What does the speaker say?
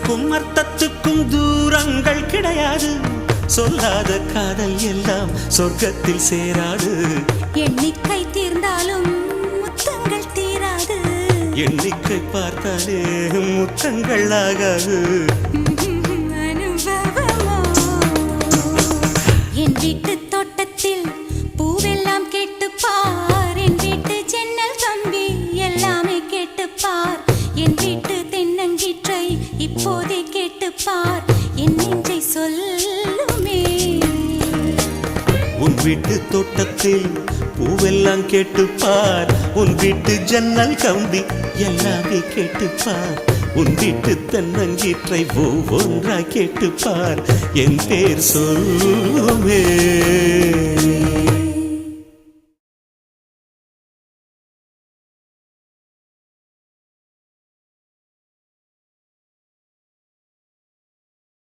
சொல்லுக்கும் அர்த்தத்துக்கும் தூரங்கள் கிடையாது. சொல்லாத காதல் எல்லாம் சொர்க்கத்தில் சேராது. எண்ணிக்கை தீர்ந்தாலும் முத்தங்கள் தீராது. எண்ணிக்கை பார்த்தாலே முத்தங்கள் ஆகாது. என் வீட்டு தோட்டத்தில் பூவெல்லாம் கேட்டுப்பார். என் வீட்டு ஜன்னல் கம்பி எல்லாமே கேட்டுப்பார். என் வீட்டு தென்னங்கீற்றை இப்போதே கேட்டுப்பார். என் நெஞ்சை சொல்லுமே. உன் வீட்டு தோட்டத்தில் பூவெல்லாம் கேட்டுப்பார். உன் வீட்டு ஜன்னல் கம்பி எல்லாமே கேட்டுப்பார். உன் வீட்டு தென்னங்கீற்றை ஒவ்வொன்றா கேட்டுப்பார். என் பேர் சொல்லுமே.